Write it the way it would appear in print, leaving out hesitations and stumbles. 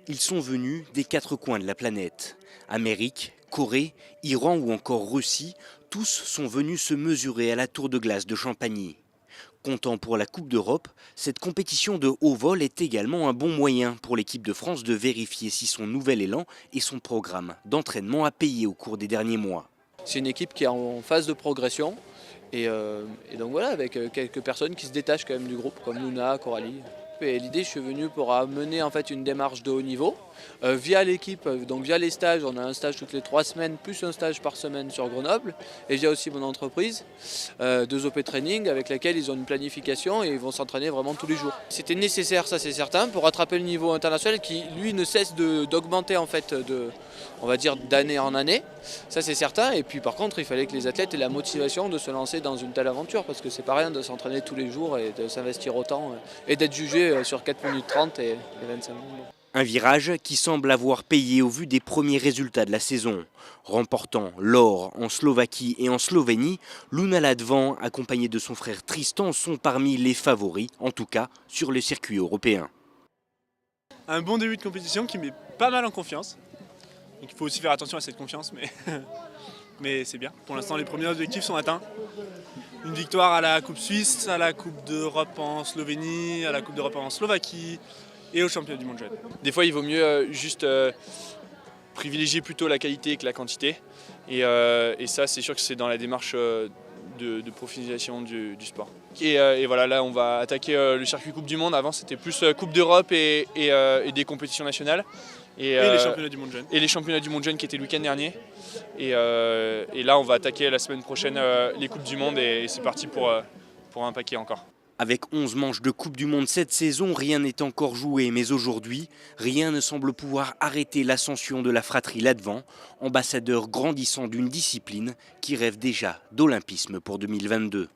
Ils sont venus des quatre coins de la planète. Amérique, Corée, Iran ou encore Russie, tous sont venus se mesurer à la tour de glace de Champagny. Comptant pour la Coupe d'Europe, cette compétition de haut vol est également un bon moyen pour l'équipe de France de vérifier si son nouvel élan et son programme d'entraînement a payé au cours des derniers mois. C'est une équipe qui est en phase de progression et donc voilà, avec quelques personnes qui se détachent quand même du groupe, comme Luna, Coralie. Et l'idée, je suis venu pour amener en fait une démarche de haut niveau via l'équipe, donc via les stages. On a un stage toutes les 3 semaines, plus un stage par semaine sur Grenoble, et via aussi mon entreprise, 2OP Training, avec laquelle ils ont une planification et ils vont s'entraîner vraiment tous les jours. C'était nécessaire, ça c'est certain, pour rattraper le niveau international qui lui ne cesse d'augmenter en fait, on va dire d'année en année. Ça c'est certain. Et puis par contre, il fallait que les athlètes aient la motivation de se lancer dans une telle aventure, parce que c'est pas rien de s'entraîner tous les jours et de s'investir autant et d'être jugé sur 4 minutes 30 et 25 minutes. Un virage qui semble avoir payé au vu des premiers résultats de la saison. Remportant l'or en Slovaquie et en Slovénie, Luna Ladvan, accompagnée de son frère Tristan, sont parmi les favoris, en tout cas sur le circuit européen. Un bon début de compétition qui met pas mal en confiance. Donc il faut aussi faire attention à cette confiance, mais c'est bien. Pour l'instant, les premiers objectifs sont atteints. Une victoire à la Coupe Suisse, à la Coupe d'Europe en Slovénie, à la Coupe d'Europe en Slovaquie et au Championnat du monde jeune. Des fois, il vaut mieux juste privilégier plutôt la qualité que la quantité. Et ça, c'est sûr que c'est dans la démarche de professionnalisation du sport. Et voilà, là, on va attaquer le circuit Coupe du Monde. Avant, c'était plus Coupe d'Europe et des compétitions nationales. Et les championnats du monde jeune. Et les championnats du monde jeune qui étaient le week-end dernier. Et là, on va attaquer la semaine prochaine les Coupes du Monde et c'est parti pour un paquet encore. Avec 11 manches de Coupe du Monde cette saison, rien n'est encore joué. Mais aujourd'hui, rien ne semble pouvoir arrêter l'ascension de la fratrie Ladvan, ambassadeur grandissant d'une discipline qui rêve déjà d'olympisme pour 2022.